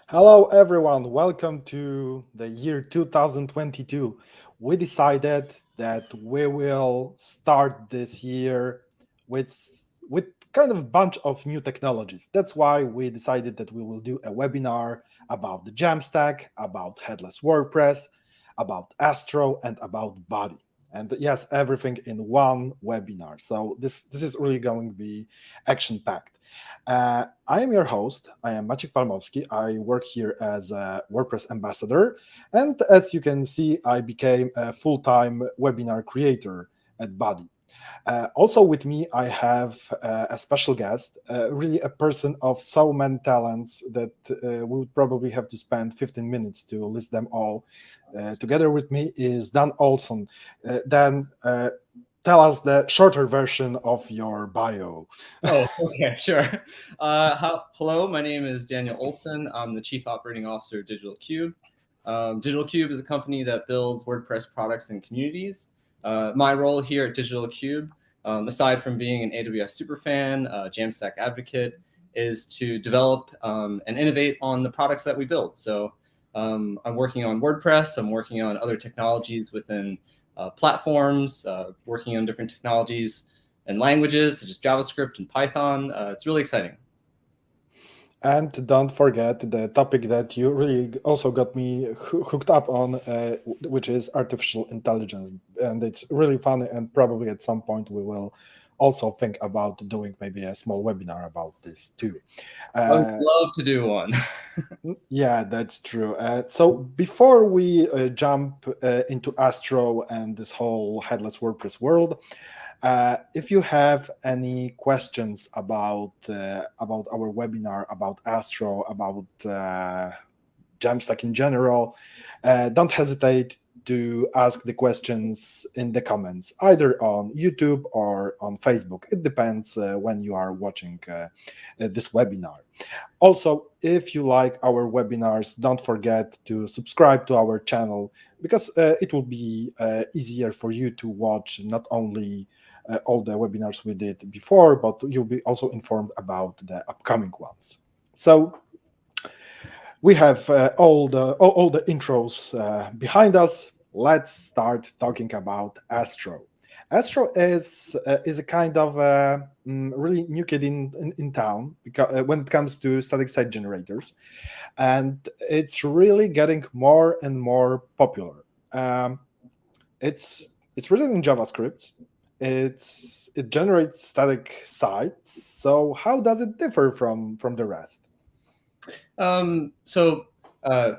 Hello, everyone. Welcome to the year 2022. We decided that we will start this year with kind of bunch of new technologies. That's why we decided that we will do a webinar about the Jamstack, about Headless WordPress, about Astro, and about Buddy. And yes, everything in one webinar. So this is really going to be action packed. I am your host. I am Maciek Palmowski. I work here as a WordPress ambassador. And as you can see, I became a full time webinar creator at Buddy. Also, with me, I have a special guest, really a person of so many talents that we would probably have to spend 15 minutes to list them all. Together with me is Dan Olson. Dan, tell us the shorter version of your bio. Oh, okay, sure. Hello, my name is Daniel Olson. I'm the Chief Operating Officer of Digital Cube. Digital Cube is a company that builds WordPress products and communities. My role here at Digital Cube, aside from being an AWS superfan, Jamstack advocate, is to develop and innovate on the products that we build. So I'm working on WordPress. I'm working on other technologies within platforms, working on different technologies and languages such as JavaScript and Python. It's really exciting. And don't forget the topic that you really also got me hooked up on, which is artificial intelligence. And it's really fun. And probably at some point we will also think about doing maybe a small webinar about this too. I would Uh, love to do one. yeah, that's true. So before we jump into Astro and this whole headless WordPress world, if you have any questions about our webinar, about Astro, about Jamstack in general, don't hesitate to ask the questions in the comments, either on YouTube or on Facebook. It depends when you are watching this webinar. Also, if you like our webinars, don't forget to subscribe to our channel because it will be easier for you to watch not only all the webinars we did before, but you'll be also informed about the upcoming ones. So we have all the intros behind us. Let's start talking about Astro. Astro is a kind of really new kid in town because when it comes to static site generators, and it's really getting more and more popular. Um, it's written in JavaScript. It generates static sites. So how does it differ from the rest?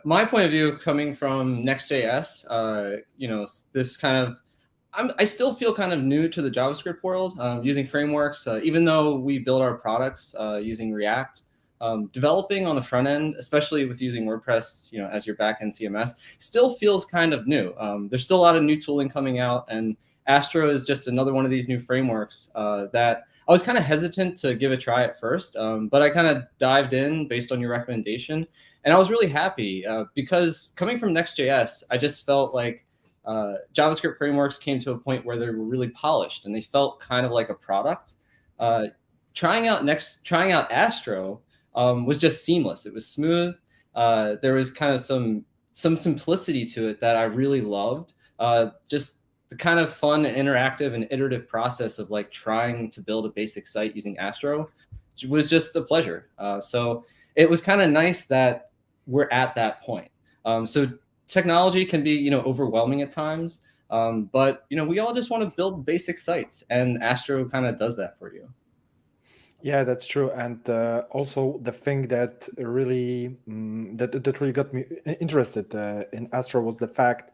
My point of view coming from Next.js, this kind of, I still feel kind of new to the JavaScript world, using frameworks, even though we build our products using React. Developing on the front end, especially with using WordPress, as your backend CMS, still feels kind of new. There's still a lot of new tooling coming out, and Astro is just another one of these new frameworks that I was kind of hesitant to give a try at first, but I kind of dived in based on your recommendation, and I was really happy because coming from Next.js, I just felt like JavaScript frameworks came to a point where they were really polished and they felt kind of like a product. Uh, trying out Astro was just seamless. It was smooth. There was kind of some simplicity to it that I really loved. Just the kind of fun, interactive, and iterative process of like trying to build a basic site using Astro was just a pleasure. So it was kind of nice that we're at that point. So technology can be, overwhelming at times, but we all just want to build basic sites, and Astro kind of does that for you. Yeah, that's true. And also the thing that really that really got me interested in Astro was the fact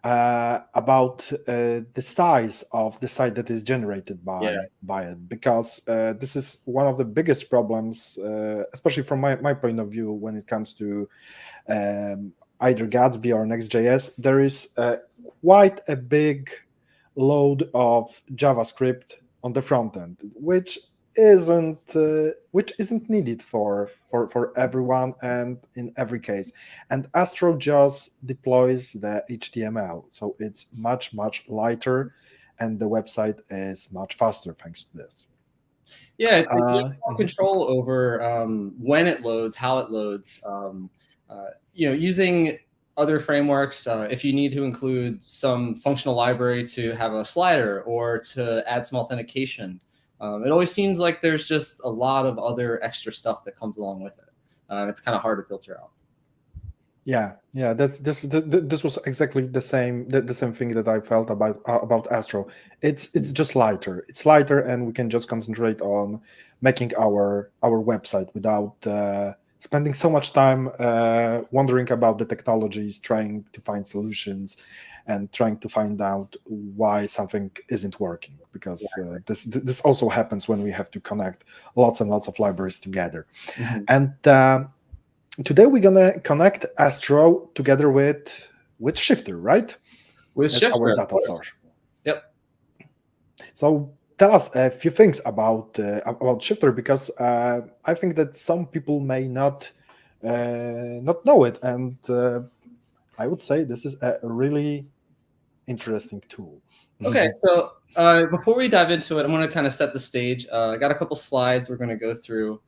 about the size of the site that is generated Yeah. by it, because this is one of the biggest problems, especially from my point of view, when it comes to either Gatsby or Next.js. There is quite a big load of JavaScript on the front end, which isn't needed for everyone and in every case. And Astro just deploys the HTML, so it's much lighter, and the website is much faster thanks to this. Yeah, it's you have more Mhm. control over when it loads, how it loads. Using other frameworks, if you need to include some functional library to have a slider or to add some authentication, it always seems like there's just a lot of other extra stuff that comes along with it. It's kind of hard to filter out. Yeah. This was exactly the same thing that I felt about Astro. It's just lighter. It's lighter, and we can just concentrate on making our website without spending so much time wondering about the technologies, trying to find solutions, and trying to find out why something isn't working. Because this also happens when we have to connect lots and lots of libraries together, Mhm. and. Today we're gonna connect Astro together with Shifter, right? With As our Shifter, of data course. source. Yep. So tell us a few things about Shifter, because I think that some people may not know it, and I would say this is a really interesting tool. Okay, so before we dive into it, I'm going to kind of set the stage. I got a couple slides we're going to go through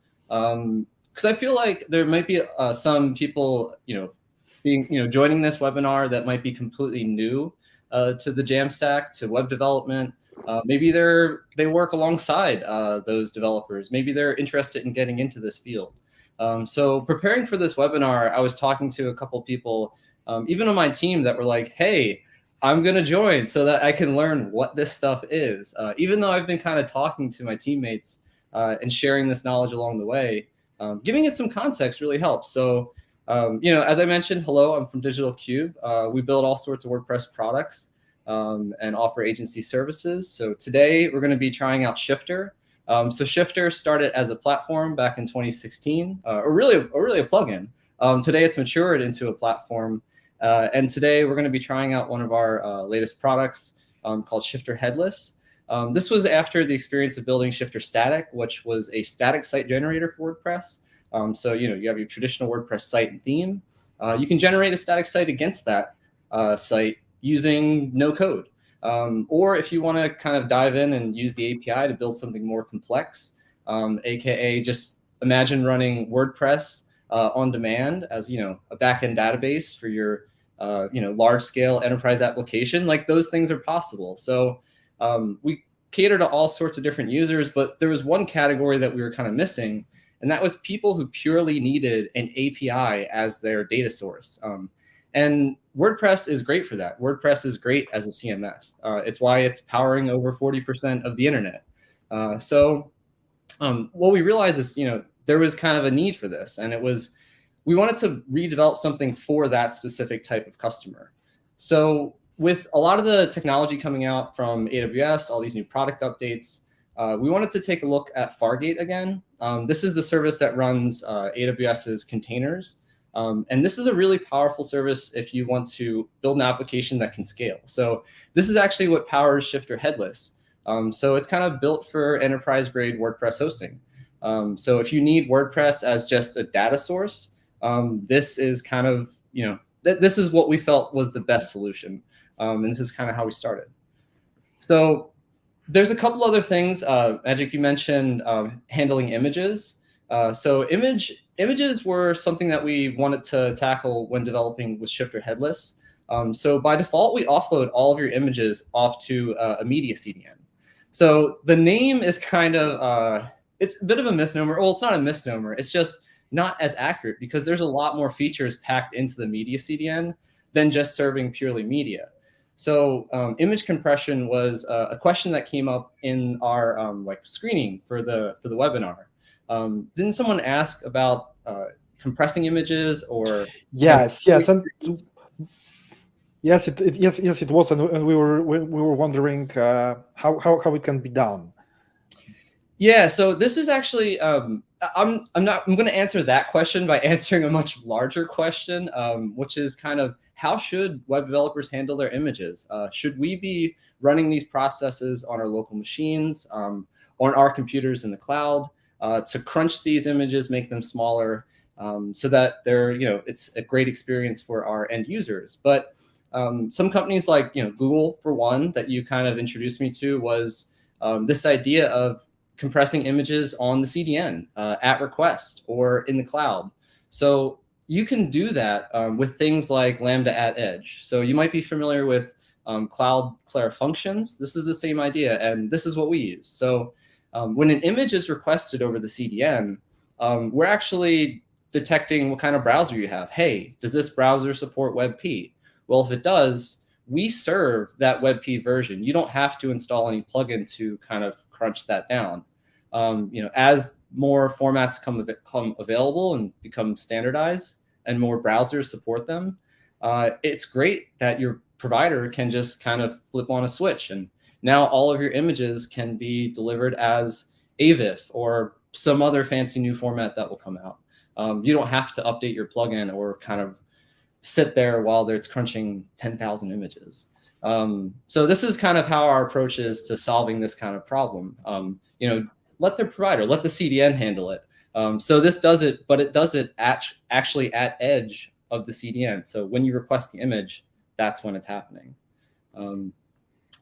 because I feel like there might be some people, joining this webinar that might be completely new to the Jamstack, to web development. Maybe they work alongside those developers. Maybe they're interested in getting into this field. So preparing for this webinar, I was talking to a couple people, even on my team, that were like, "Hey, I'm going to join so that I can learn what this stuff is." Even though I've been kind of talking to my teammates and sharing this knowledge along the way, giving it some context really helps. So, as I mentioned, hello, I'm from Digital Cube. We build all sorts of WordPress products and offer agency services. So today we're going to be trying out Shifter. So Shifter started as a platform back in 2016, or really a plugin. Today it's matured into a platform. And today we're going to be trying out one of our latest products called Shifter Headless. This was after the experience of building Shifter Static, which was a static site generator for WordPress. So you have your traditional WordPress site and theme. You can generate a static site against that site using no code. Or if you want to kind of dive in and use the API to build something more complex, aka just imagine running WordPress on demand as a backend database for your large scale enterprise application. Like, those things are possible. So we cater to all sorts of different users, but there was one category that we were kind of missing, and that was people who purely needed an API as their data source. And WordPress is great for that. WordPress is great as a CMS. It's why it's powering over 40% of the internet. So what we realized is, there was kind of a need for this, and we wanted to redevelop something for that specific type of customer. So with a lot of the technology coming out from AWS, all these new product updates, we wanted to take a look at Fargate again. This is the service that runs AWS's containers. And this is a really powerful service if you want to build an application that can scale. So this is actually what powers Shifter Headless. So it's kind of built for enterprise grade WordPress hosting. So if you need WordPress as just a data source, this is kind of, this is what we felt was the best solution. And this is kind of how we started. So there's a couple other things. Magic, you mentioned handling images. So images were something that we wanted to tackle when developing with Shifter Headless. So by default, we offload all of your images off to a media CDN. So the name is kind of, it's a bit of a misnomer. Well, it's not a misnomer. It's just not as accurate, because there's a lot more features packed into the media CDN than just serving purely media. So image compression was a question that came up in our screening for the webinar. Didn't someone ask about compressing images or? Yes, and yes, it was, and we were wondering how it can be done. Yeah, so this is actually I'm going to answer that question by answering a much larger question, which is kind of, how should web developers handle their images? Should we be running these processes on our local machines, on our computers in the cloud, to crunch these images, make them smaller, so that it's a great experience for our end users? But some companies like Google, for one, that you kind of introduced me to, was this idea of compressing images on the CDN at request or in the cloud. So you can do that with things like Lambda at Edge. So you might be familiar with Cloudflare functions. This is the same idea, and this is what we use. So when an image is requested over the CDN, we're actually detecting what kind of browser you have. Hey, does this browser support WebP? Well, if it does, we serve that WebP version. You don't have to install any plugin to kind of crunch that down. As more formats come available and become standardized and more browsers support them, it's great that your provider can just kind of flip on a switch, and now all of your images can be delivered as AVIF or some other fancy new format that will come out. You don't have to update your plugin or kind of sit there while it's crunching 10,000 images. So this is kind of how our approach is to solving this kind of problem. Let the provider, let the CDN handle it. So this does it, but it does it actually at edge of the CDN. So when you request the image, that's when it's happening.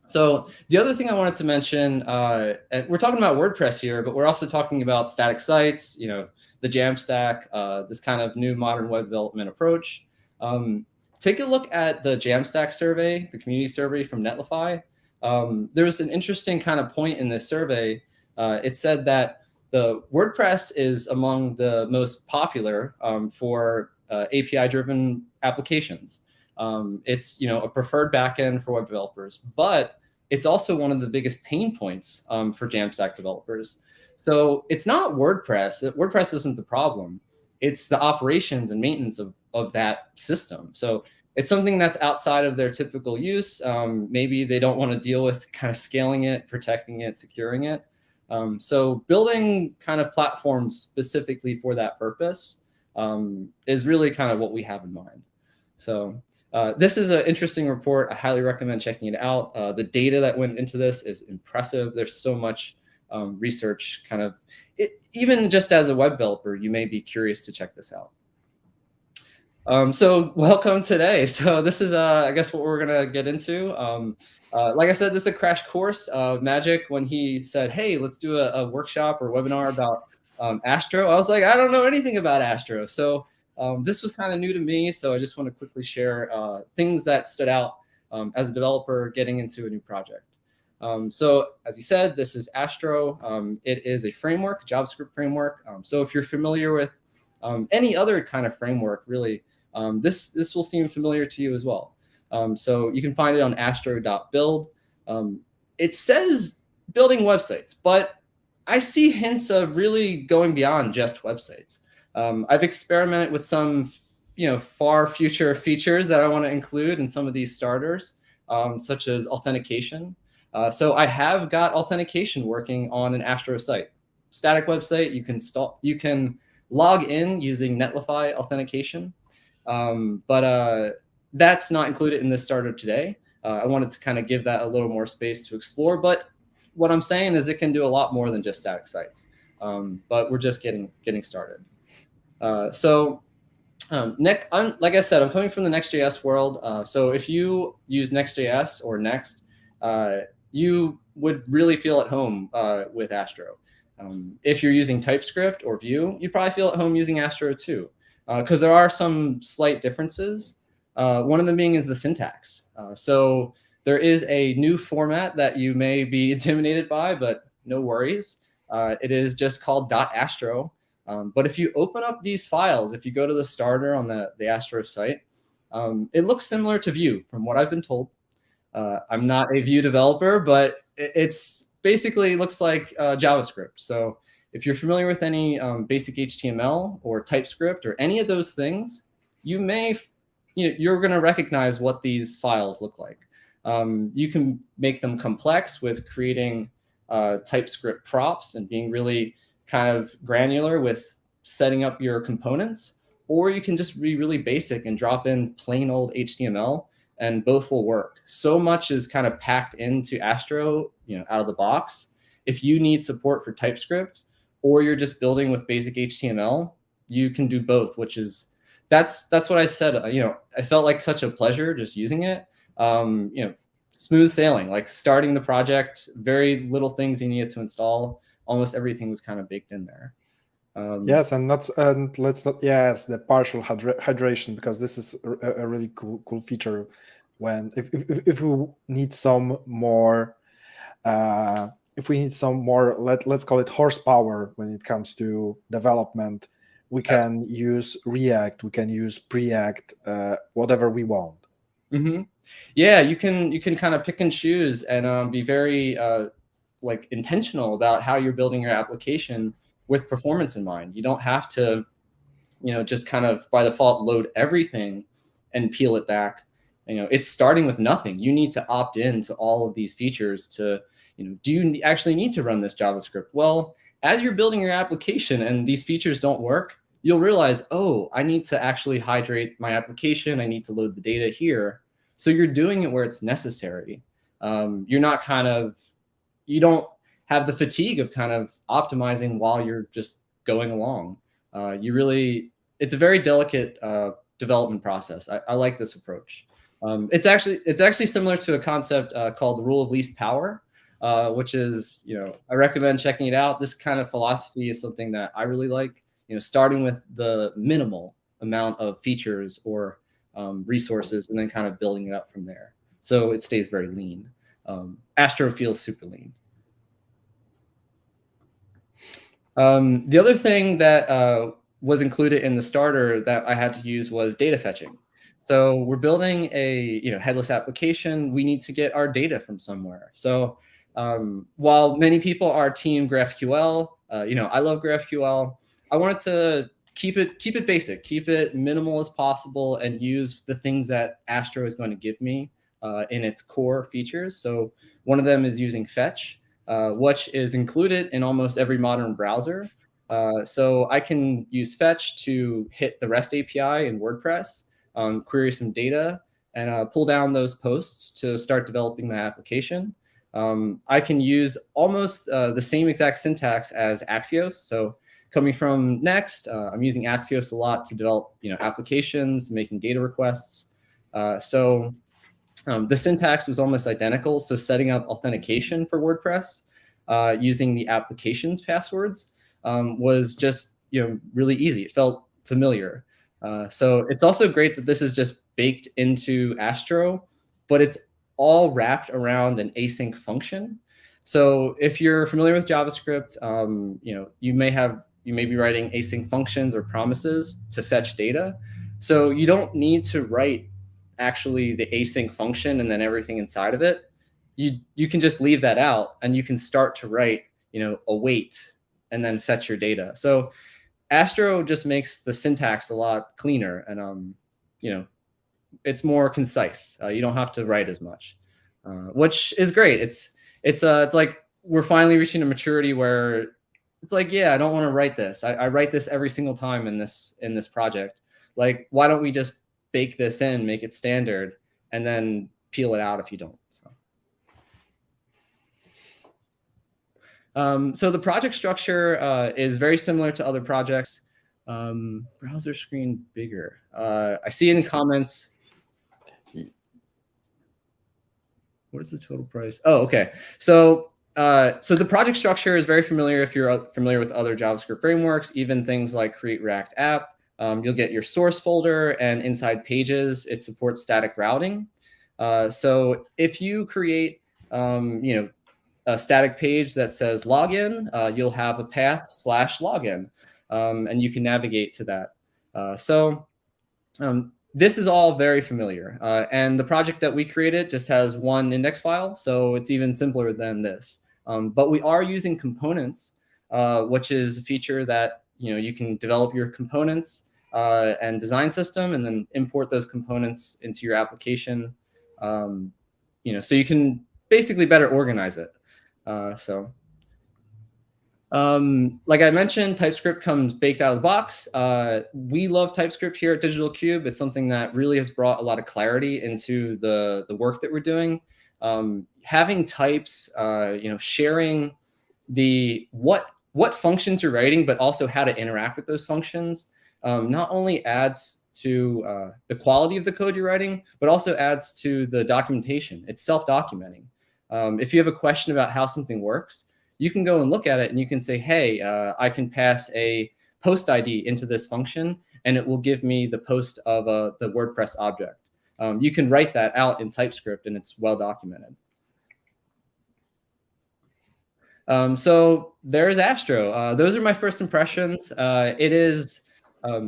So the other thing I wanted to mention, we're talking about WordPress here, but we're also talking about static sites, the Jamstack, this kind of new modern web development approach. Take a look at the Jamstack survey, the community survey from Netlify. There was an interesting kind of point in this survey. It said that the WordPress is among the most popular for API-driven applications. It's a preferred backend for web developers, but it's also one of the biggest pain points for Jamstack developers. So it's not WordPress. WordPress isn't the problem. It's the operations and maintenance of that system. So it's something that's outside of their typical use. Maybe they don't want to deal with kind of scaling it, protecting it, securing it. So building kind of platforms specifically for that purpose is really kind of what we have in mind. So this is an interesting report. I highly recommend checking it out. The data that went into this is impressive. There's so much research kind of, even just as a web developer, you may be curious to check this out. So welcome today. So this is, I guess, what we're going to get into. Like I said, this is a crash course. Magic, when he said, hey, let's do a workshop or webinar about Astro, I was like, I don't know anything about Astro. So this was kind of new to me. So I just want to quickly share things that stood out as a developer getting into a new project. So as you said, this is Astro. It is a framework, JavaScript framework. So if you're familiar with any other kind of framework, really, this will seem familiar to you as well. So you can find it on astro.build. It says building websites, but I see hints of really going beyond just websites. I've experimented with some far future features that I want to include in some of these starters, such as authentication. So I have got authentication working on an Astro site. Static website, you can log in using Netlify authentication, but that's not included in this starter today. I wanted to kind of give that a little more space to explore, but what I'm saying is it can do a lot more than just static sites, but we're just getting started. Nick, like I said, I'm coming from the Next.js world. So if you use Next.js or Next, you would really feel at home with Astro. If you're using TypeScript or Vue, you probably feel at home using Astro too, because there are some slight differences. One of them being is the syntax. So there is a new format that you may be intimidated by, but no worries. It is just called .astro. But if you open up these files, if you go to the starter on the Astro site, it looks similar to Vue from what I've been told. I'm not a Vue developer, but it's basically looks like JavaScript. So if you're familiar with any basic HTML or TypeScript or any of those things, you're going to recognize what these files look like. You can make them complex with creating TypeScript props and being really kind of granular with setting up your components, or you can just be really basic and drop in plain old HTML, and both will work. So much is kind of packed into Astro, out of the box. If you need support for TypeScript, or you're just building with basic HTML, you can do both, which is that's what I said. I felt like such a pleasure just using it. Smooth sailing, like starting the project, very little things you needed to install. almost everything was kind of baked in there. Yes, and let's not, yes, the partial hydration, because this is a really cool feature when if we need some more if we need some more, let's call it horsepower when it comes to development, we can use React, we can use Preact, whatever we want. Mm-hmm. Yeah, you can kind of pick and choose and be very like intentional about how you're building your application with performance in mind. You don't have to, just kind of by default load everything and peel it back. It's starting with nothing. You need to opt in to all of these features to, do you actually need to run this JavaScript? Well, as you're building your application and these features don't work, you'll realize, oh, I need to actually hydrate my application. I need to load the data here. So you're doing it where it's necessary. You're not you don't have the fatigue of kind of optimizing while you're just going along. It's a very delicate development process. I like this approach. It's actually similar to a concept called the rule of least power, which is, I recommend checking it out. This kind of philosophy is something that I really like, starting with the minimal amount of features or resources and then kind of building it up from there. So it stays very lean. Astro feels super lean. The other thing that was included in the starter that I had to use was data fetching. So we're building a headless application. We need to get our data from somewhere. So while many people are team GraphQL, I love GraphQL. I wanted to keep it basic, keep it minimal as possible, and use the things that Astro is going to give me in its core features. So one of them is using fetch, which is included in almost every modern browser. So I can use fetch to hit the REST API in WordPress, query some data, and pull down those posts to start developing my application. I can use almost the same exact syntax as Axios. So coming from Next, I'm using Axios a lot to develop applications, making data requests. So the syntax was almost identical. So setting up authentication for WordPress using the application's passwords was just really easy. It felt familiar. So it's also great that this is just baked into Astro, but it's all wrapped around an async function. So if you're familiar with JavaScript, you may be writing async functions or promises to fetch data. So you don't need to write actually the async function and then everything inside of it. You can just leave that out and you can start to write, await and then fetch your data. So Astro just makes the syntax a lot cleaner and, it's more concise. You don't have to write as much, which is great. It's like we're finally reaching a maturity where it's like, yeah, I don't want to write this. I write this every single time in this project. Like, why don't we just bake this in, make it standard, and then peel it out if you don't. So the project structure is very similar to other projects. Browser screen bigger. I see in the comments. What is the total price? Oh, okay. So the project structure is very familiar if you're familiar with other JavaScript frameworks, even things like Create React App. You'll get your source folder, and inside pages, it supports static routing. So if you create, a static page that says login, you'll have a path /login, and you can navigate to that. This is all very familiar. And the project that we created just has one index file, so it's even simpler than this. But we are using components, which is a feature that you can develop your components and design system, and then import those components into your application. So you can basically better organize it. Like I mentioned, TypeScript comes baked out of the box. We love TypeScript here at Digital Cube. It's something that really has brought a lot of clarity into the work that we're doing. Having types, sharing what functions you're writing, but also how to interact with those functions, not only adds to the quality of the code you're writing, but also adds to the documentation. It's self-documenting. If you have a question about how something works, you can go and look at it and you can say, hey, I can pass a post ID into this function, and it will give me the post of the WordPress object. You can write that out in TypeScript, and it's well documented. So there's Astro. Those are my first impressions. It is,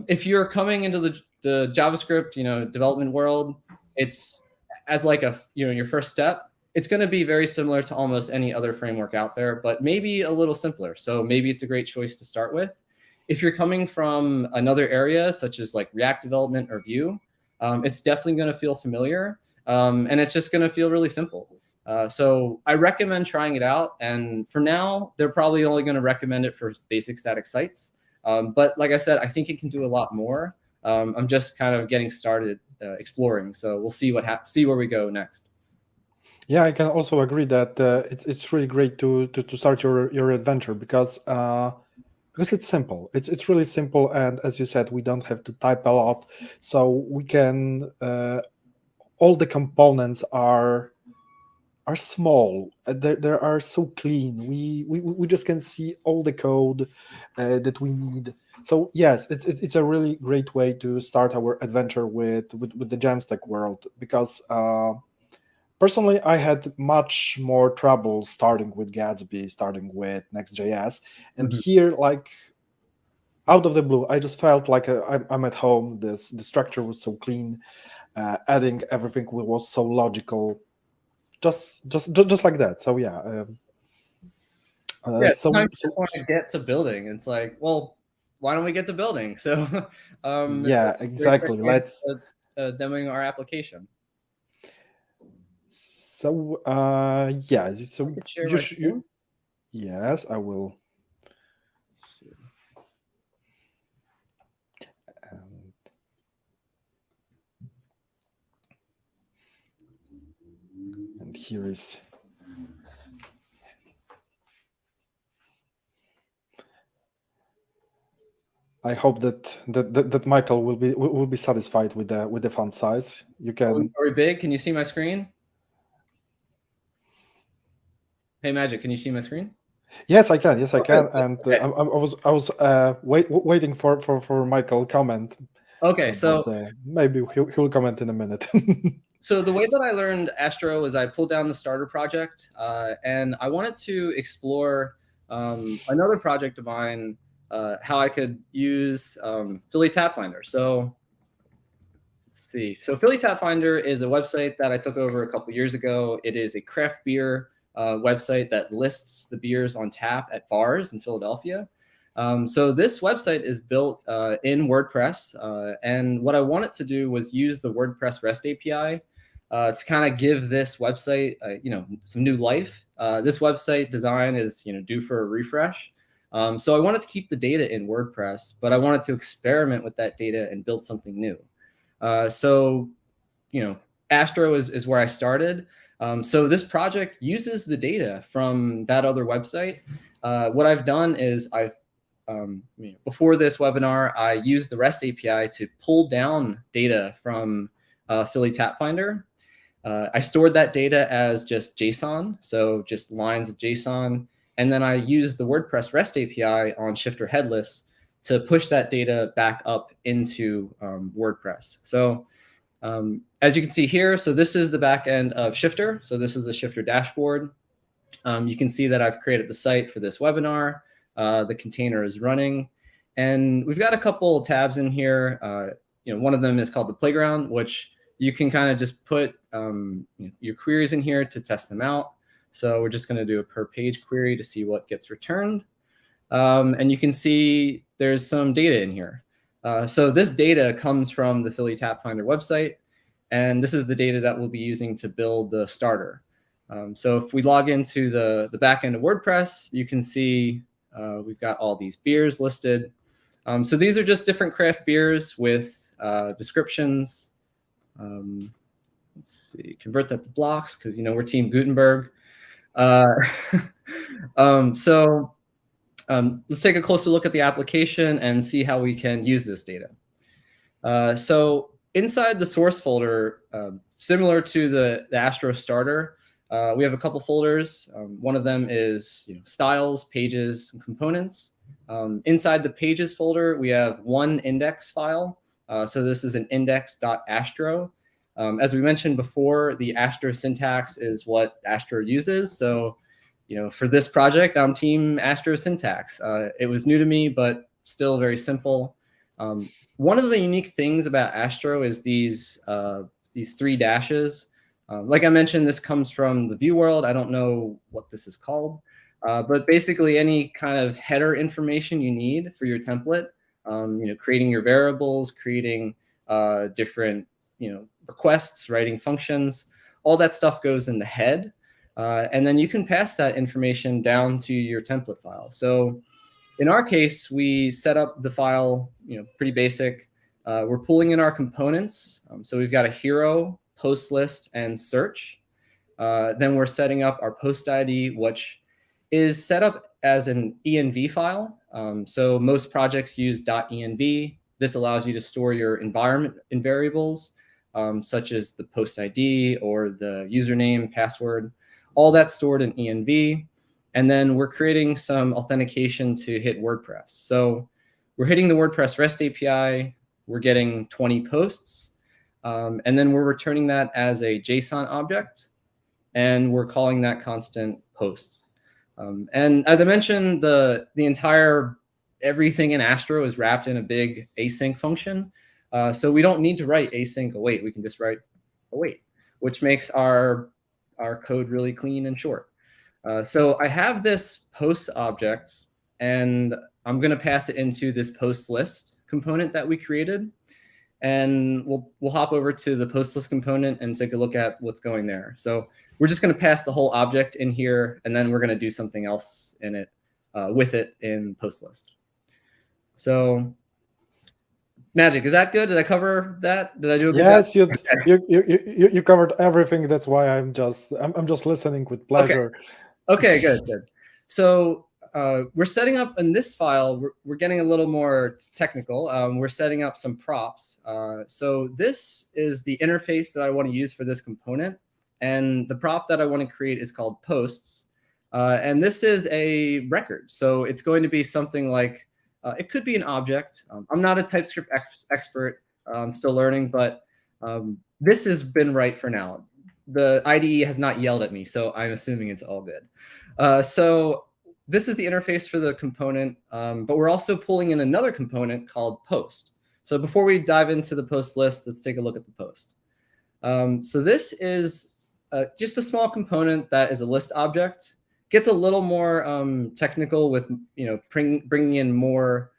if you're coming into the JavaScript, development world, it's as like your first step. It's going to be very similar to almost any other framework out there, but maybe a little simpler. So maybe it's a great choice to start with. If you're coming from another area, such as like React development or Vue, it's definitely going to feel familiar, and it's just going to feel really simple. So I recommend trying it out. And for now, they're probably only going to recommend it for basic static sites. But like I said, I think it can do a lot more. I'm just kind of getting started exploring. So we'll see see where we go next. Yeah, I can also agree that it's really great to start your adventure because it's simple. It's really simple, and as you said, we don't have to type a lot, so we can all the components are small. They are so clean. We just can see all the code that we need. So yes, it's a really great way to start our adventure with the Jamstack world, because personally, I had much more trouble starting with Gatsby, starting with Next.js, and here, like out of the blue, I just felt like I'm at home. The structure was so clean, adding everything was so logical, just like that. So yeah. Yeah, sometimes you just want to get to building. It's like, well, why don't we get to building? So yeah, exactly. Let's demoing our application. So yeah, so I could share my screen. Yes, I will. And here is. I hope that Michael will be satisfied with the font size. You can. Are we big? Can you see my screen? Hey, Magic, can you see my screen? Yes, I can. Yes, I can. And okay. I was waiting for Michael comment. Okay, so maybe he'll comment in a minute. So the way that I learned Astro is I pulled down the starter project, and I wanted to explore another project of mine, how I could use Philly Tap Finder. So let's see. So Philly Tap Finder is a website that I took over a couple years ago. It is a craft beer website that lists the beers on tap at bars in Philadelphia. So this website is built in WordPress, and what I wanted to do was use the WordPress REST API to kind of give this website, some new life. This website design is, due for a refresh. So I wanted to keep the data in WordPress, but I wanted to experiment with that data and build something new. So Astro is where I started. So this project uses the data from that other website. What I've done is before this webinar, I used the REST API to pull down data from Philly Tap Finder. I stored that data as just JSON, so just lines of JSON. And then I used the WordPress REST API on Shifter Headless to push that data back up into WordPress. So as you can see here, so this is the back end of Shifter. So this is the Shifter dashboard. You can see that I've created the site for this webinar. The container is running. And we've got a couple tabs in here. One of them is called the playground, which you can kind of just put your queries in here to test them out. So we're just going to do a per page query to see what gets returned. And you can see there's some data in here. So this data comes from the Philly Tap Finder website. And this is the data that we'll be using to build the starter. So if we log into the back end of WordPress, you can see we've got all these beers listed. So these are just different craft beers with descriptions. Let's see, convert that to blocks because we're Team Gutenberg. So let's take a closer look at the application and see how we can use this data. So inside the source folder, similar to the Astro starter, We have a couple folders. One of them is styles, pages, and components. Inside the pages folder, we have one index file. So this is an index.astro. As we mentioned before, the Astro syntax is what Astro uses. So, for this project, I'm team Astro syntax. It was new to me, but still very simple. One of the unique things about Astro is these 3 dashes. Like I mentioned, this comes from the view world. I don't know what this is called, but basically any kind of header information you need for your template, creating your variables, creating different, requests, writing functions, all that stuff goes in the head. And then you can pass that information down to your template file. So in our case, we set up the file, pretty basic. We're pulling in our components. So we've got a hero, post list, and search. Then we're setting up our post ID, which is set up as an env file. So most projects use .env. This allows you to store your environment in variables, such as the post ID or the username, password, all that's stored in env. And then we're creating some authentication to hit WordPress. So we're hitting the WordPress REST API. We're getting 20 posts. And then we're returning that as a JSON object. And we're calling that constant posts. And as I mentioned, the entire everything in Astro is wrapped in a big async function. So we don't need to write async await. We can just write await, which makes our code really clean and short. So I have this post object, and I'm going to pass it into this post list component that we created. And we'll hop over to the post list component and take a look at what's going there. So we're just going to pass the whole object in here, and then we're going to do something else in it with it in post list. So Magic, is that good? Did I cover that? Did I do a good job? You covered everything. That's why I'm just listening with pleasure. Okay, good. So we're setting up in this file, we're getting a little more technical. We're setting up some props. So this is the interface that I want to use for this component. And the prop that I want to create is called posts. And this is a record. So it's going to be something like, it could be an object. I'm not a TypeScript expert. I'm still learning, but this has been right for now. The IDE has not yelled at me, so I'm assuming it's all good. So this is the interface for the component, but we're also pulling in another component called post. So before we dive into the post list, let's take a look at the post. So this is just a small component that is a list object. Gets a little more technical with bringing in more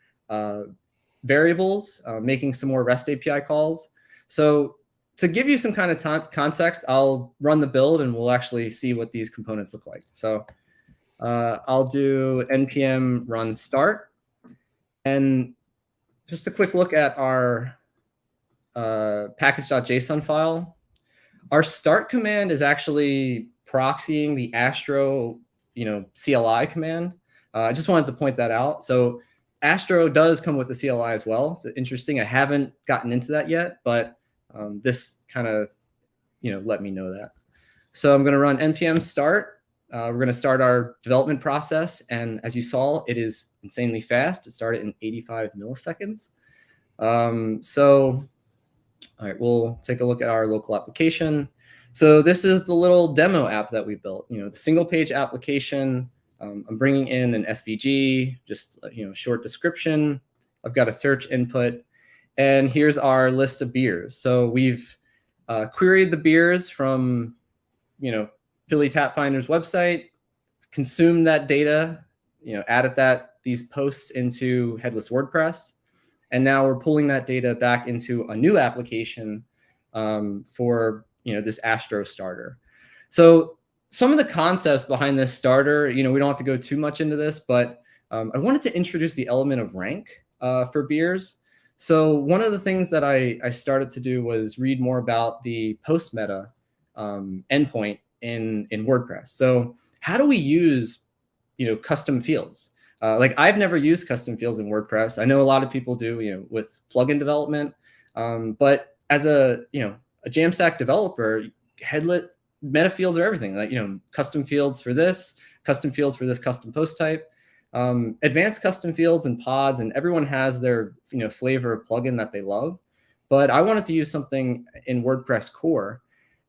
variables, making some more REST API calls. So to give you some kind of context, I'll run the build and we'll actually see what these components look like. So I'll do npm run start. And just a quick look at our package.json file. Our start command is actually proxying the Astro CLI command. I just wanted to point that out. So Astro does come with the CLI as well. So interesting. I haven't gotten into that yet, but this kind of let me know that. So I'm going to run npm start. We're going to start our development process. And as you saw, it is insanely fast. It started in 85 milliseconds. So all right, we'll take a look at our local application. So this is the little demo app that we built, the single page application. I'm bringing in an SVG, just short description. I've got a search input, and here's our list of beers. So we've queried the beers from, Philly Tap Finder's website, consumed that data, added these posts into Headless WordPress, and now we're pulling that data back into a new application for this Astro starter. So some of the concepts behind this starter, we don't have to go too much into this, but I wanted to introduce the element of rank for beers. So one of the things that I started to do was read more about the post meta endpoint in WordPress. So how do we use custom fields? Like I've never used custom fields in WordPress. I know a lot of people do, with plugin development, but as a Jamstack developer, meta fields are everything. Like, custom fields for this, custom fields for this custom post type, advanced custom fields and pods, and everyone has their flavor of plugin that they love. But I wanted to use something in WordPress core,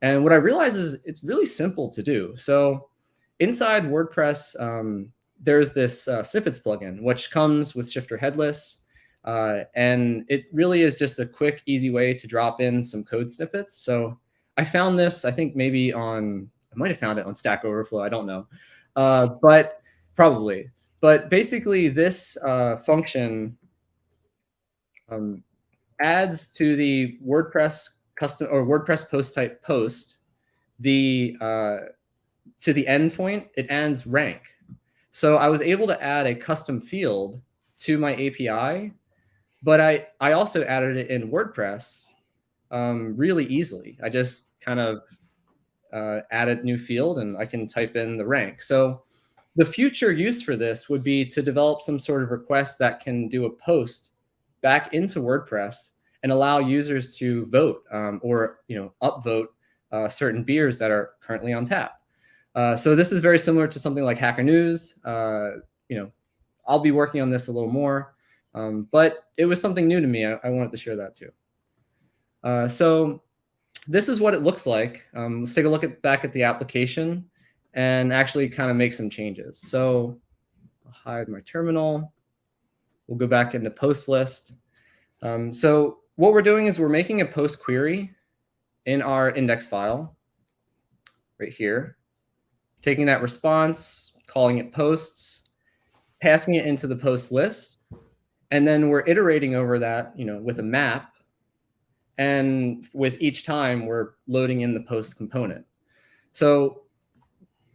and what I realized is it's really simple to do. So inside WordPress, there's this snippets plugin, which comes with Shifter Headless. And it really is just a quick, easy way to drop in some code snippets. So I found this, I think maybe I might have found it on Stack Overflow. I don't know, but probably. But basically, this function adds to the WordPress custom or WordPress post type post to the endpoint. It adds rank. So I was able to add a custom field to my API, but I also added it in WordPress really easily. I just kind of added new field, and I can type in the rank. So the future use for this would be to develop some sort of request that can do a post back into WordPress and allow users to vote or upvote certain beers that are currently on tap. So this is very similar to something like Hacker News. I'll be working on this a little more, but it was something new to me. I wanted to share that too. So this is what it looks like. Let's take a look back at the application and actually kind of make some changes. So I'll hide my terminal. We'll go back into post list. So what we're doing is we're making a post query in our index file right here, taking that response, calling it posts, passing it into the post list, and then we're iterating over that, with a map. And with each time, we're loading in the post component. So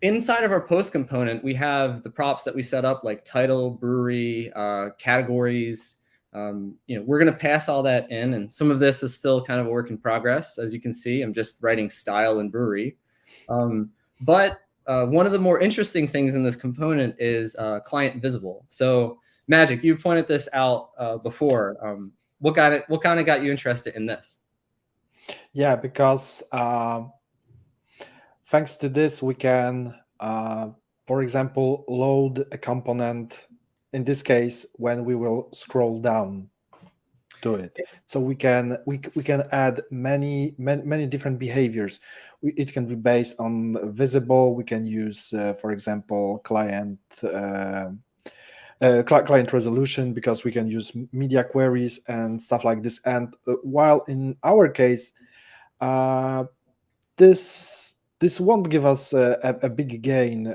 inside of our post component, we have the props that we set up, like title, brewery, categories. We're going to pass all that in, and some of this is still kind of a work in progress. As you can see, I'm just writing style and brewery. But one of the more interesting things in this component is client visible. So Magic, you pointed this out before. What kind of got you interested in this? Yeah, because thanks to this, we can, for example, load a component. In this case, when we will scroll down to it, so we can add many different behaviors. It can be based on visible. We can use, for example, client resolution, because we can use media queries and stuff like this. And while in our case, this won't give us a big gain,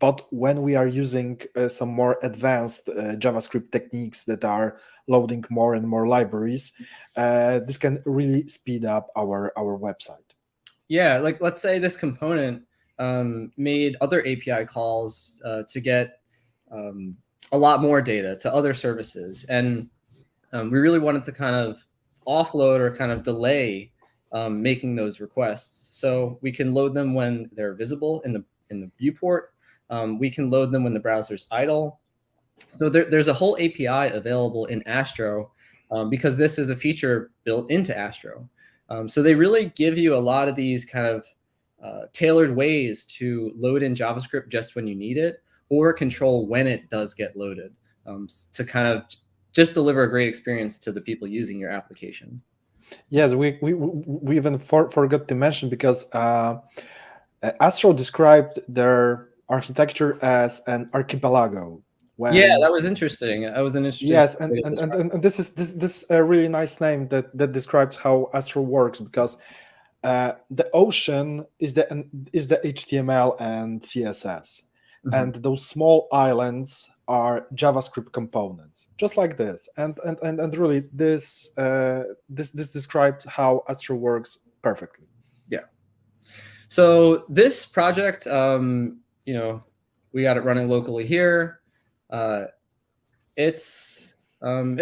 but when we are using some more advanced JavaScript techniques that are loading more and more libraries, this can really speed up our website. Yeah, like let's say this component made other API calls to get a lot more data to other services, and we really wanted to kind of offload or kind of delay making those requests. So we can load them when they're visible in the viewport. We can load them when the browser's idle. So there's a whole API available in Astro because this is a feature built into Astro. So they really give you a lot of these kind of tailored ways to load in JavaScript just when you need it, or control when it does get loaded, to kind of just deliver a great experience to the people using your application. Yes, we even forgot to mention, because Astro described their architecture as an archipelago. Yeah, that was interesting. That was an interesting. Yes, and this is a really nice name that describes how Astro works, because the ocean is the HTML and CSS, and those small islands are JavaScript components, just like this. And really, this describes how Astro works perfectly. Yeah. So this project, we got it running locally here. It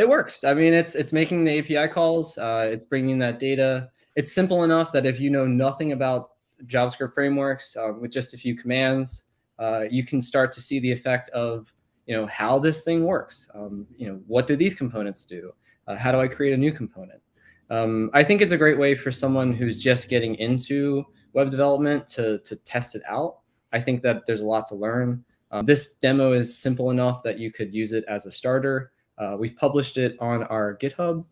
works. I mean, it's making the API calls. It's bringing that data. It's simple enough that if you know nothing about JavaScript frameworks, with just a few commands, you can start to see the effect of how this thing works. What do these components do? How do I create a new component? I think it's a great way for someone who's just getting into web development to test it out. I think that there's a lot to learn. This demo is simple enough that you could use it as a starter. We've published it on our GitHub.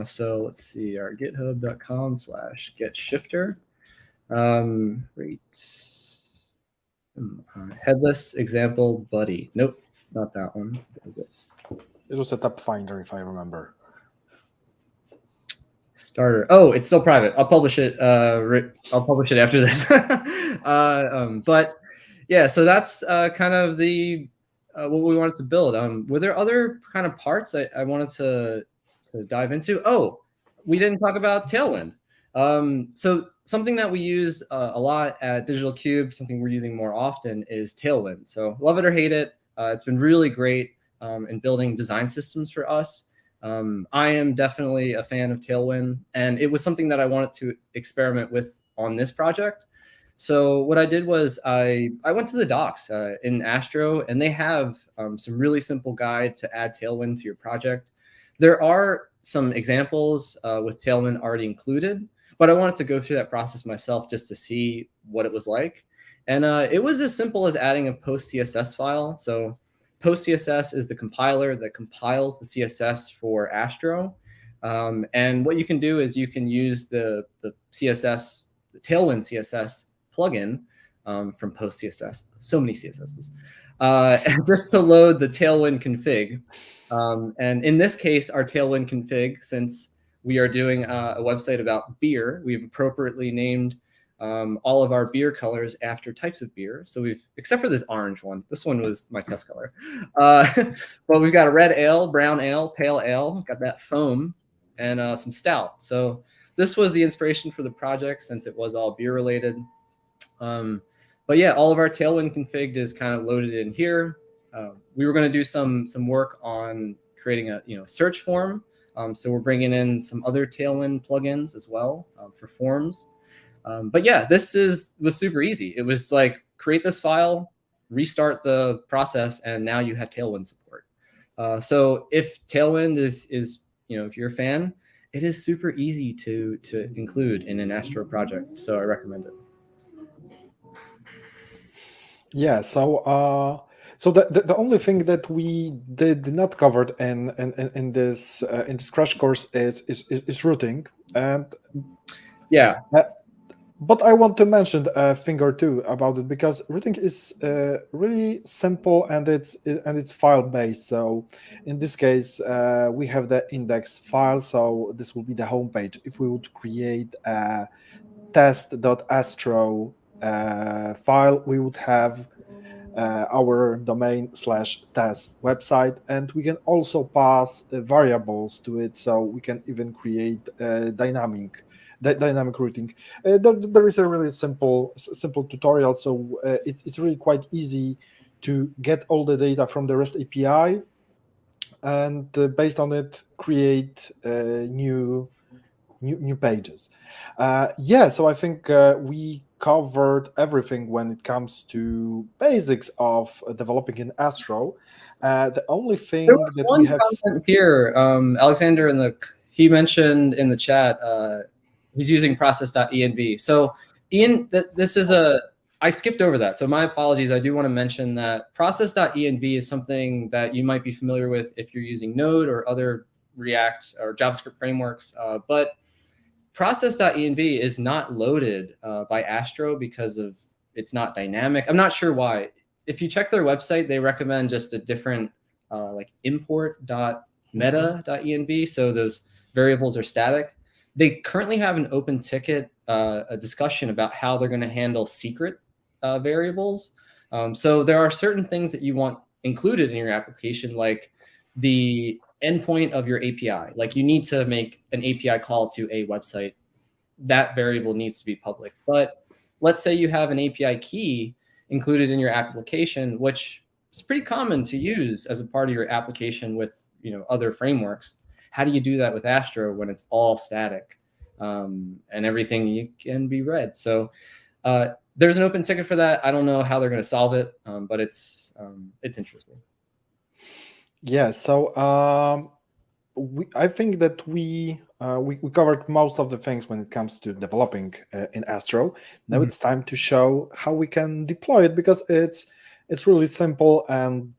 So let's see, our github.com/getshifter. Great. Headless example buddy. Nope, not that one. What was it? It was a tab finder, if I remember. Starter. Oh, it's still private. I'll publish it. I'll publish it after this. But yeah, so that's kind of the what we wanted to build. Were there other kind of parts I wanted to dive into? Oh, we didn't talk about Tailwind. So something that we use a lot at Digital Cube, something we're using more often, is Tailwind. So love it or hate it, it's been really great in building design systems for us. I am definitely a fan of Tailwind, and it was something that I wanted to experiment with on this project. So what I did was I went to the docs in Astro, and they have some really simple guide to add Tailwind to your project. There are some examples with Tailwind already included, but I wanted to go through that process myself just to see what it was like. And it was as simple as adding a post CSS file. So post CSS is the compiler that compiles the CSS for Astro. And what you can do is you can use the CSS, the Tailwind CSS plugin from post CSS. So many CSSs. Just to load the Tailwind config. And in this case, our Tailwind config, since we are doing a website about beer, we've appropriately named all of our beer colors after types of beer. So we've, except for this orange one, this one was my test color. But we've got a red ale, brown ale, pale ale, got that foam, and some stout. So this was the inspiration for the project since it was all beer related. But yeah, all of our Tailwind config is kind of loaded in here. We were going to do some work on creating a search form. So we're bringing in some other Tailwind plugins as well for forms. But yeah, this was super easy. It was like create this file, restart the process, and now you have Tailwind support. So if Tailwind is if you're a fan, it is super easy to include in an Astro project. So I recommend it. Yeah. So the only thing that we did not cover in this crash course is routing, and yeah. But I want to mention a thing or two about it, because routing is really simple and it's file based. So in this case, we have the index file. So this will be the home page. If we would create a test.astro file, we would have our domain/test website, and we can also pass variables to it, so we can even create dynamic routing. There is a really simple tutorial, so it's really quite easy to get all the data from the REST API, and based on it create new pages. So I think we covered everything when it comes to basics of developing in Astro. The only thing There was that one we have comment here, Alexander he mentioned in the chat he's using process.env. So Ian, this is I skipped over that, so my apologies. I do want to mention that process.env is something that you might be familiar with if you're using Node or other React or JavaScript frameworks, but process.env is not loaded by Astro because of it's not dynamic. I'm not sure why. If you check their website, they recommend just a different like import.meta.env, so those variables are static. They currently have an open ticket, a discussion about how they're going to handle secret variables. So there are certain things that you want included in your application, like the endpoint of your API. Like you need to make an API call to a website. That variable needs to be public. But let's say you have an API key included in your application, which is pretty common to use as a part of your application with other frameworks. How do you do that with Astro when it's all static and everything can be read? So there's an open ticket for that. I don't know how they're going to solve it, but it's interesting. Yeah. So I think that we we covered most of the things when it comes to developing in Astro. Now Mhm. it's time to show how we can deploy it, because it's really simple. And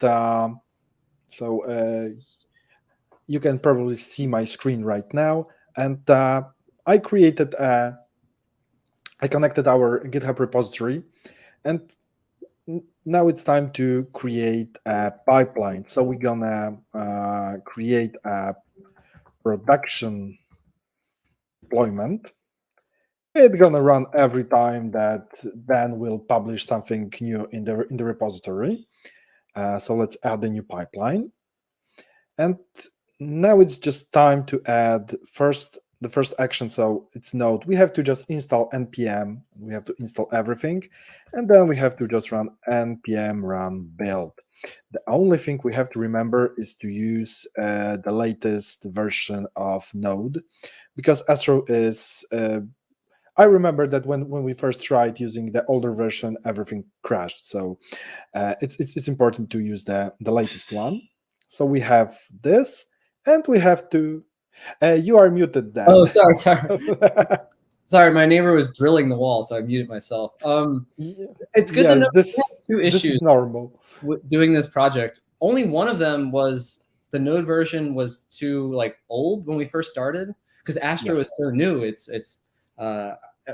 so you can probably see my screen right now. And I created I connected our GitHub repository, and now it's time to create a pipeline. So we're gonna create a production deployment. It's gonna run every time that Dan will publish something new in the repository. So let's add a new pipeline, and now it's just time to add the first action. So it's node. We have to just install npm. We have to install everything, and then we have to just run npm run build. The only thing we have to remember is to use the latest version of Node, because Astro is. I remember that when we first tried using the older version, everything crashed. So it's important to use the latest one. So we have this, and we have to. You are muted, Oh, Dan. sorry. Sorry, my neighbor was drilling the wall, so I muted myself. It's good to know Yes, we have two this is issues normal. doing this project. Only one of them was the Node version was too old when we first started, because Astro is Yes. so new. It's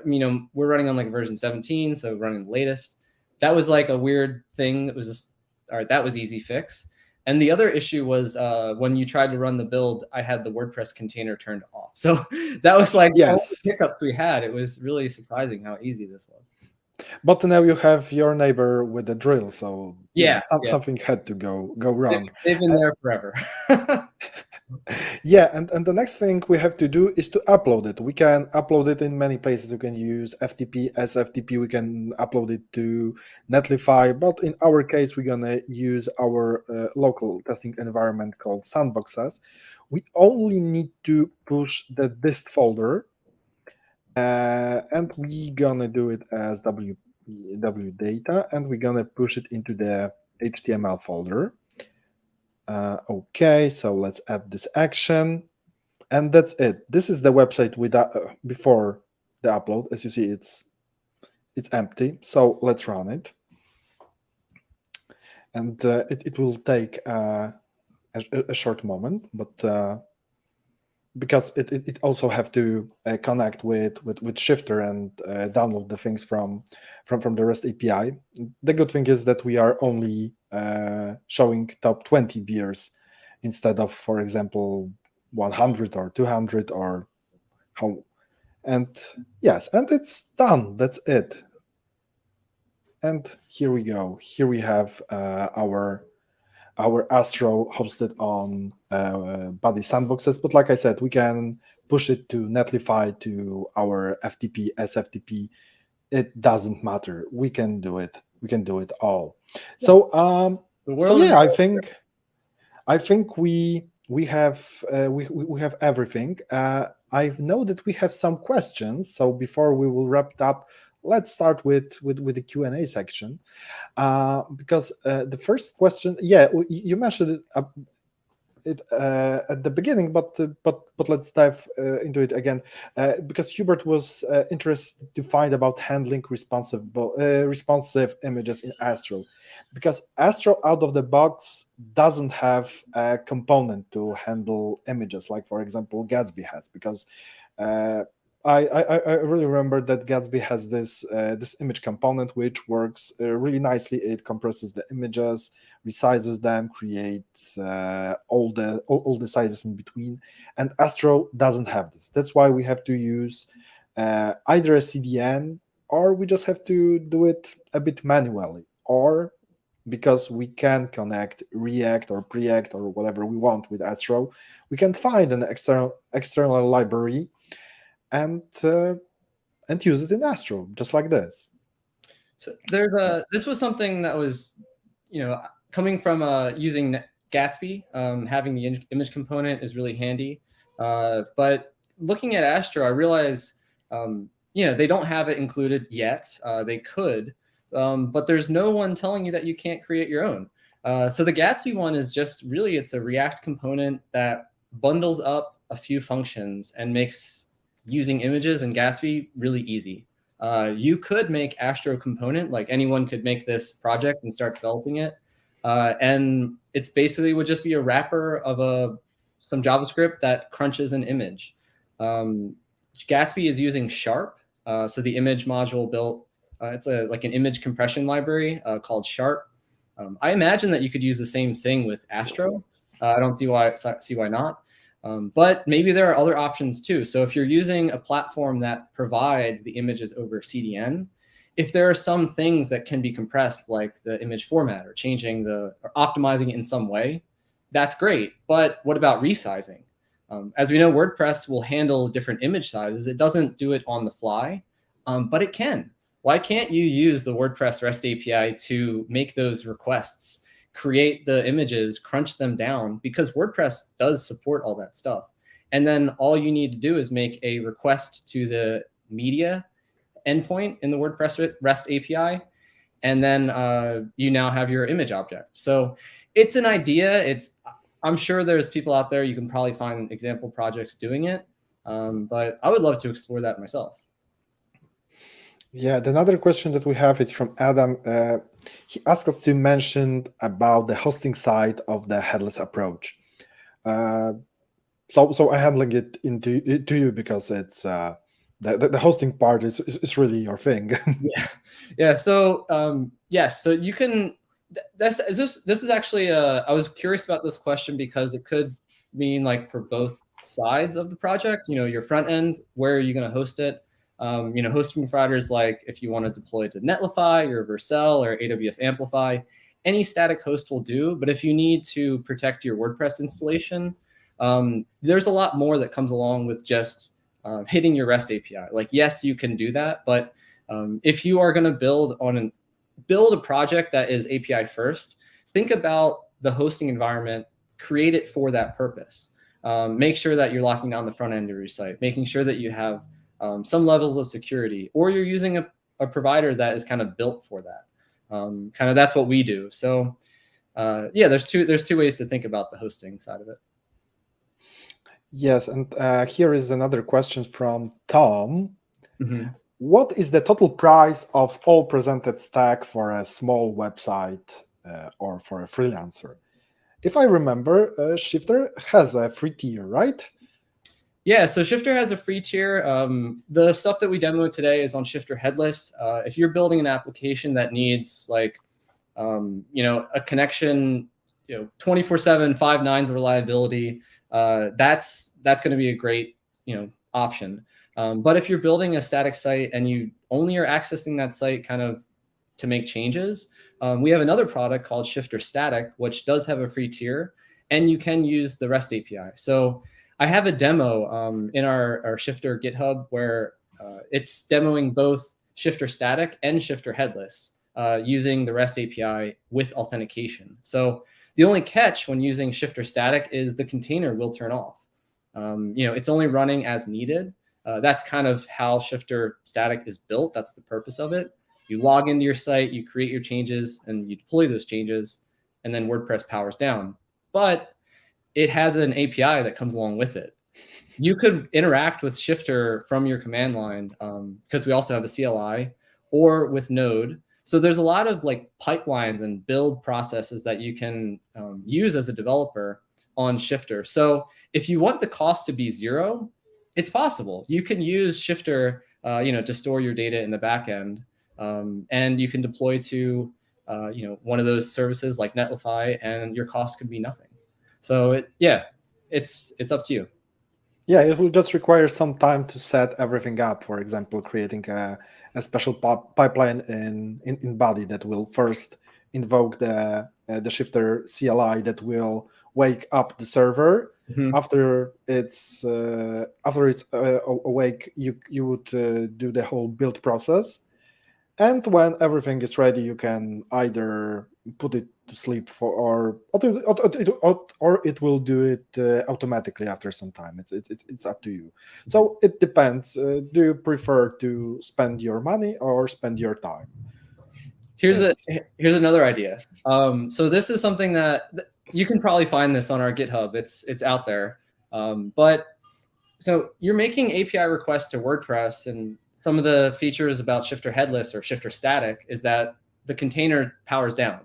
we're running on version 17, so running the latest. That was a weird thing. That was just all right. That was easy fix. And the other issue was when you tried to run the build, I had the WordPress container turned off. So that was all the Yes. hiccups we had. It was really surprising how easy this was. But now you have your neighbor with the drill, so Yeah. something had to go wrong. They've been there forever. Yeah, and the next thing we have to do is to upload it. We can upload it in many places. You can use FTP as FTP. We can upload it to Netlify, but in our case, we're gonna use our local testing environment called Sandboxes. We only need to push the dist folder, and we're gonna do it as w data, and we're gonna push it into the HTML folder. Okay, so let's add this action, and that's it. This is the website without before the upload. As you see, it's empty. So let's run it, and it will take a short moment, but because it also have to connect with Shifter and download the things from the REST API. The good thing is that we are only showing top 20 beers instead of, for example, 100 or 200 or how. And yes, and it's done. That's it. And here we go. Here we have our Astro hosted on Buddy sandboxes. But like I said, we can push it to Netlify, to our FTP, SFTP. It doesn't matter. We can do it. We can do it all. So yeah, I think we have we have everything. I know that we have some questions. So before we will wrap it up, let's start with the Q&A section. Because the first question, yeah, you mentioned it at the beginning, but let's dive into it again, because Hubert was interested to find about handling responsive images in Astro, because Astro out of the box doesn't have a component to handle images like, for example, Gatsby has, because uh, I really remember that Gatsby has this image component which works really nicely. It compresses the images, resizes them, creates all the sizes in between. And Astro doesn't have this. That's why we have to use either a CDN, or we just have to do it a bit manually, or because we can connect React or Preact or whatever we want with Astro, we can find an external library and use it in Astro, just like this. So this was something that was, coming from using Gatsby, having the image component is really handy. But looking at Astro, I realized, they don't have it included yet. They could, but there's no one telling you that you can't create your own. So the Gatsby one is just really, it's a React component that bundles up a few functions and makes using images in Gatsby really easy. You could make Astro component, like anyone could make this project and start developing it. And it's basically would just be a wrapper of some JavaScript that crunches an image. Gatsby is using Sharp. So the image module built, it's like an image compression library called Sharp. I imagine that you could use the same thing with Astro. I don't see why not. But maybe there are other options too. So if you're using a platform that provides the images over CDN, if there are some things that can be compressed, like the image format or or optimizing it in some way, that's great. But what about resizing? As we know, WordPress will handle different image sizes. It doesn't do it on the fly, but it can. Why can't you use the WordPress REST API to make those requests, create the images, crunch them down? Because WordPress does support all that stuff. And then all you need to do is make a request to the media endpoint in the WordPress REST API. And then you now have your image object. So it's an idea. I'm sure there's people out there, you can probably find example projects doing it. But I would love to explore that myself. Yeah, another question that we have is from Adam. He asked us to mention about the hosting side of the headless approach. So I'm handling it to you because it's the hosting part is really your thing. Yeah. So yes, so you can. This is actually. I was curious about this question because it could mean like for both sides of the project. Your front end, where are you going to host it? Hosting providers, like if you want to deploy to Netlify or Vercel or AWS Amplify, any static host will do. But if you need to protect your WordPress installation, there's a lot more that comes along with just hitting your REST API. Like, yes, you can do that, but if you are going to build a project that is API first, think about the hosting environment, create it for that purpose. Make sure that you're locking down the front end of your site, making sure that you have some levels of security, or you're using a provider that is kind of built for that. Kind of that's what we do. So yeah, there's two ways to think about the hosting side of it. Yes, and here is another question from Tom. Mm-hmm. What is the total price of all presented stack for a small website or for a freelancer? If I remember, Shifter has a free tier, right? Yeah, so Shifter has a free tier. The stuff that we demoed today is on Shifter Headless. If you're building an application that needs like, a connection, 24/7, 5 nines of reliability, that's going to be a great, option. But if you're building a static site and you only are accessing that site kind of to make changes, we have another product called Shifter Static, which does have a free tier, and you can use the REST API. So I have a demo in our Shifter GitHub where it's demoing both Shifter Static and Shifter Headless using the REST API with authentication. So the only catch when using Shifter Static is the container will turn off. It's only running as needed. That's kind of how Shifter Static is built. That's the purpose of it. You log into your site, you create your changes, and you deploy those changes, and then WordPress powers down. But it has an API that comes along with it. You could interact with Shifter from your command line because we also have a CLI, or with Node. So there's a lot of like pipelines and build processes that you can use as a developer on Shifter. So if you want the cost to be zero, it's possible. You can use Shifter, to store your data in the backend, and you can deploy to, one of those services like Netlify, and your cost could be nothing. So it's up to you. Yeah, it will just require some time to set everything up. For example, creating a special pipeline in Buddy that will first invoke the Shifter CLI that will wake up the server. Mm-hmm. After it's awake, you would do the whole build process. And when everything is ready, you can either put it to sleep or it will do it automatically after some time. It's up to you. So it depends. Do you prefer to spend your money or spend your time? Here's another idea. So this is something that you can probably find this on our GitHub. It's out there. But So you're making API requests to WordPress, and some of the features about Shifter Headless or Shifter Static is that the container powers down.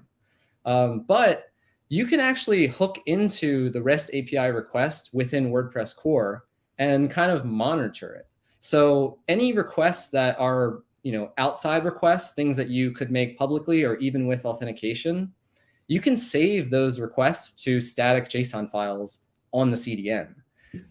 But you can actually hook into the REST API request within WordPress core and kind of monitor it. So any requests that are, outside requests, things that you could make publicly or even with authentication, you can save those requests to static JSON files on the CDN.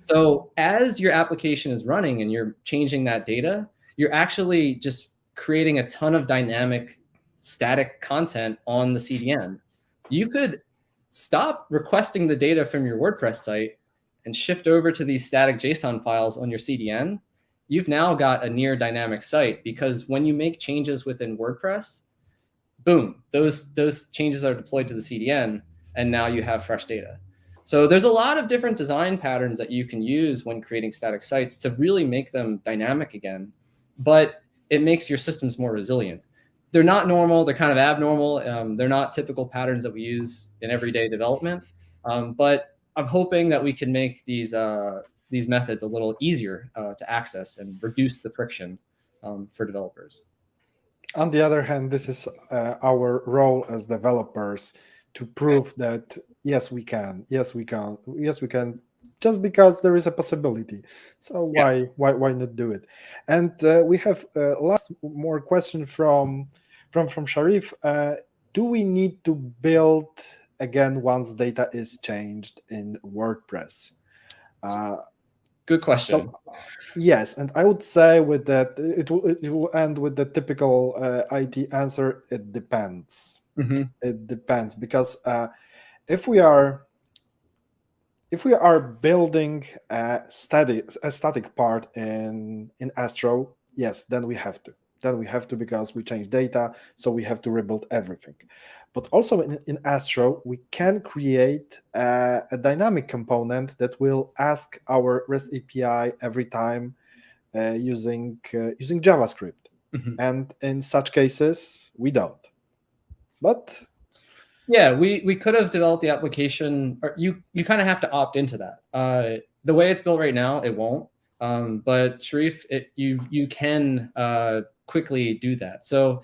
So as your application is running and you're changing that data, you're actually just creating a ton of dynamic static content on the CDN. You could stop requesting the data from your WordPress site and shift over to these static JSON files on your CDN. You've now got a near dynamic site, because when you make changes within WordPress, boom, those changes are deployed to the CDN, and now you have fresh data. So there's a lot of different design patterns that you can use when creating static sites to really make them dynamic again, but it makes your systems more resilient. They're not normal, they're kind of abnormal. They're not typical patterns that we use in everyday development, but I'm hoping that we can make these methods a little easier to access and reduce the friction for developers. On the other hand, this is our role as developers to prove that yes, we can, yes, we can, yes, we can, just because there is a possibility. So why not do it? And we have last more question from Sharif. Do we need to build again once data is changed in WordPress? Good question. So, yes, and I would say with that it will end with the typical IT answer. It depends. Mm-hmm. It depends, because if we are building a static part in Astro, yes, then we have to. Because we change data, so we have to rebuild everything. But also in Astro, we can create a dynamic component that will ask our REST API every time using JavaScript. Mm-hmm. And in such cases, we don't. But yeah, we could have developed the application, or you kind of have to opt into that. The way it's built right now, it won't. But Sharif, you can quickly do that. So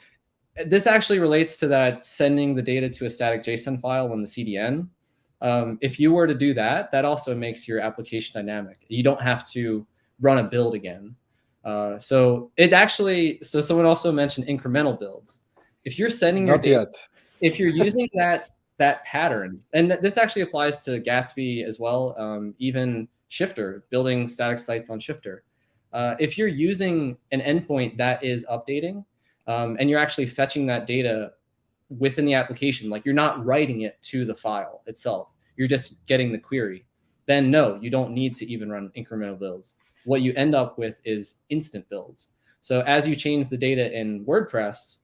this actually relates to that sending the data to a static JSON file on the CDN. If you were to do that, that also makes your application dynamic. You don't have to run a build again. So someone also mentioned incremental builds. If you're sending your data, if you're using that pattern, and this actually applies to Gatsby as well, even Shifter, building static sites on Shifter. If you're using an endpoint that is updating, and you're actually fetching that data within the application, like you're not writing it to the file itself, you're just getting the query, then no, you don't need to even run incremental builds. What you end up with is instant builds. So as you change the data in WordPress,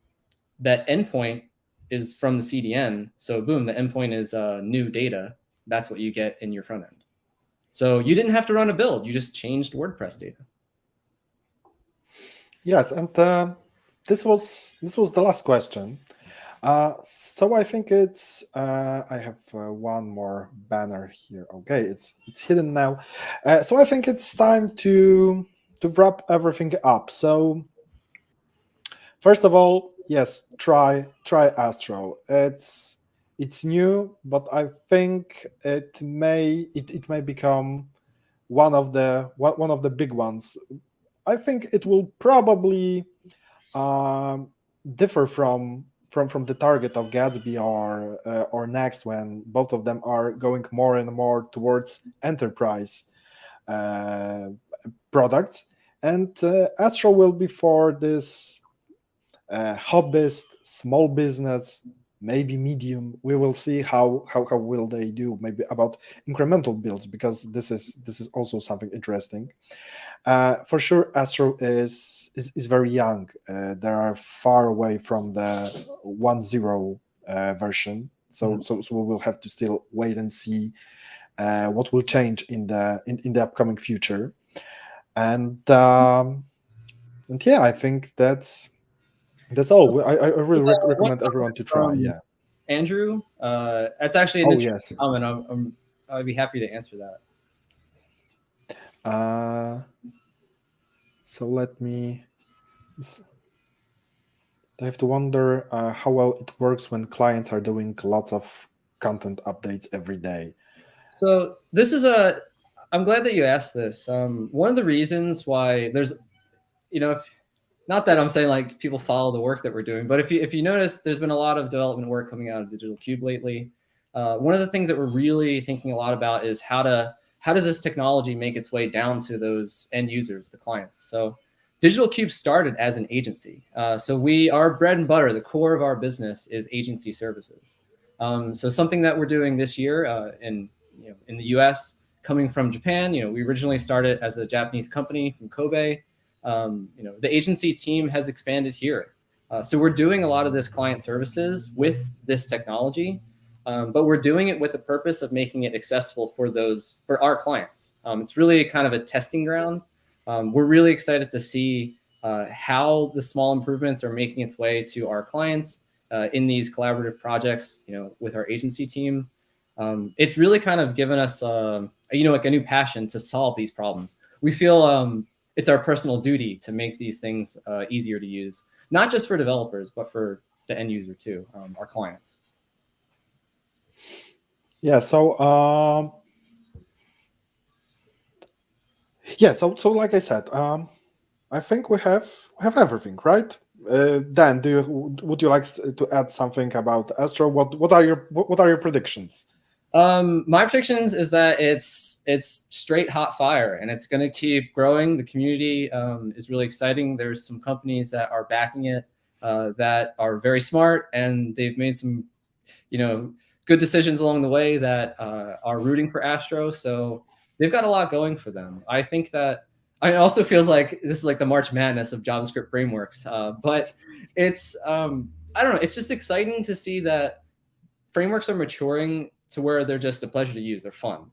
that endpoint is from the CDN. So boom, the endpoint is new data. That's what you get in your front end. So you didn't have to run a build. You just changed WordPress data. Yes, and this was the last question. So I think it's I have one more banner here. Okay, it's hidden now. So I think it's time to wrap everything up. So first of all, yes, try Astro. It's new, but I think it may become one of the big ones. I think it will probably differ from the target of Gatsby or Next, when both of them are going more and more towards enterprise products, and Astro will be for this hobbyist, small business, maybe medium. We will see how will they do, maybe about incremental builds, because this is also something interesting. For sure, Astro is very young. They are far away from the 1.0 version, so we will have to still wait and see what will change in the upcoming future. And yeah, I think that's all. I really recommend everyone to try. Yeah, Andrew, that's actually an interesting yes. comment. I'd be happy to answer that. Uh, so let me. I have to wonder how well it works when clients are doing lots of content updates every day. So this is a. I'm glad that you asked this. One of the reasons why there's, if not that I'm saying like people follow the work that we're doing, but if you notice, there's been a lot of development work coming out of Digital Cube lately. One of the things that we're really thinking a lot about is how does this technology make its way down to those end users, the clients. So Digital Cube started as an agency. So our bread and butter, the core of our business is agency services. So something that we're doing this year in the U.S. coming from Japan, we originally started as a Japanese company from Kobe. The agency team has expanded here. So we're doing a lot of this client services with this technology, but we're doing it with the purpose of making it accessible for our clients. It's really kind of a testing ground. We're really excited to see how the small improvements are making its way to our clients in these collaborative projects, with our agency team. It's really kind of given us, like a new passion to solve these problems. We feel it's our personal duty to make these things easier to use, not just for developers, but for the end user too, our clients. Yeah. So like I said, I think we have everything, right? Dan, would you like to add something about Astro? What are your predictions? My predictions is that it's straight hot fire and it's going to keep growing. The community is really exciting. There's some companies that are backing it that are very smart, and they've made some good decisions along the way that are rooting for Astro. So they've got a lot going for them. I think that it also feels like this is like the March Madness of JavaScript frameworks, but it's I don't know. It's just exciting to see that frameworks are maturing to where they're just a pleasure to use. They're fun.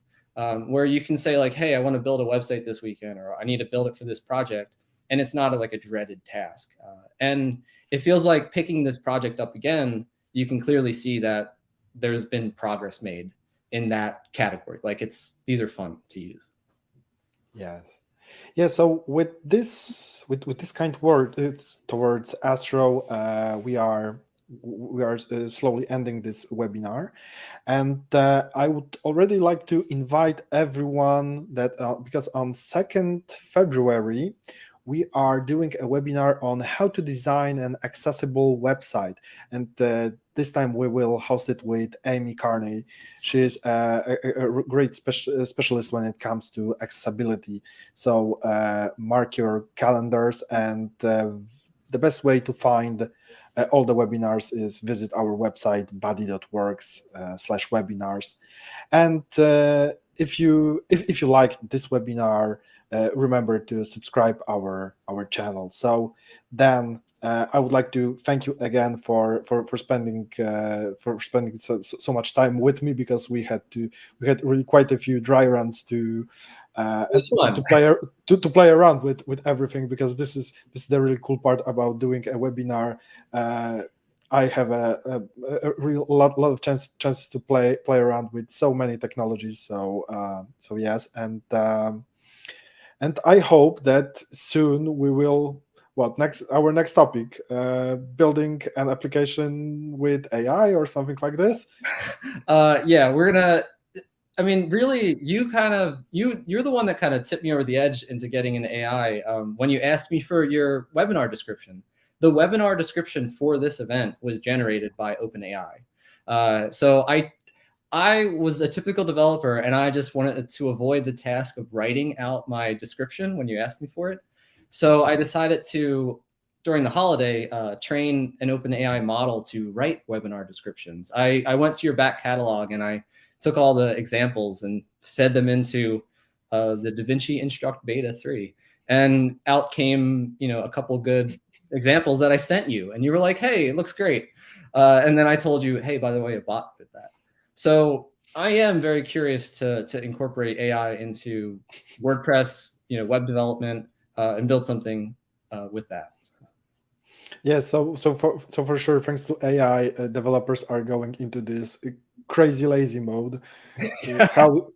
Where you can say like, hey, I want to build a website this weekend, or I need to build it for this project, and it's not like a dreaded task. And it feels like picking this project up again, you can clearly see that there's been progress made in that category. Like these are fun to use. Yes. Yeah. So with this kind of word it's towards Astro, we are slowly ending this webinar, and I would already like to invite everyone that because on 2nd February we are doing a webinar on how to design an accessible website, and this time we will host it with Amy Carney. She is a great specialist when it comes to accessibility. So mark your calendars, and the best way to find all the webinars is visit our website Buddy.Works /webinars. And if you like this webinar, remember to subscribe our channel. So then I would like to thank you again for spending so much time with me, because we had really quite a few dry runs to It's fun. to play around with everything, because this is the really cool part about doing a webinar. I have a real lot of chances to play around with so many technologies. So yes, and I hope that soon we will. Our next topic, building an application with AI or something like this. Yeah, we're gonna. I mean, really, you're the one that kind of tipped me over the edge into getting an AI when you asked me for your webinar description. The webinar description for this event was generated by OpenAI. So I was a typical developer, and I just wanted to avoid the task of writing out my description when you asked me for it. So I decided to, during the holiday, train an OpenAI model to write webinar descriptions. I went to your back catalog and I took all the examples and fed them into the DaVinci Instruct Beta 3. And out came, a couple good examples that I sent you. And you were like, hey, it looks great. And then I told you, hey, by the way, a bot did that. So I am very curious to incorporate AI into WordPress, web development, and build something with that. Yeah, so for sure, thanks to AI, developers are going into this crazy lazy mode. How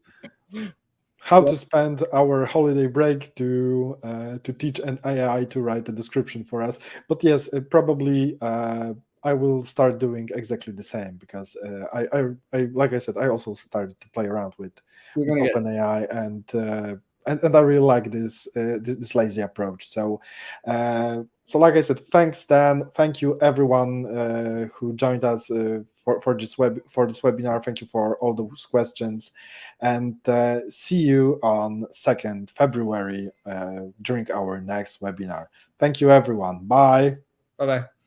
how Yep. to spend our holiday break to teach an AI to write a description for us. But yes, probably I will start doing exactly the same, because I like I said, I also started to play around You're with gonna get OpenAI, and I really like this lazy approach. So like I said, thanks Dan, thank you everyone who joined us for this webinar. Thank you for all those questions, and see you on 2nd February during our next webinar. Thank you everyone. Bye. bye bye.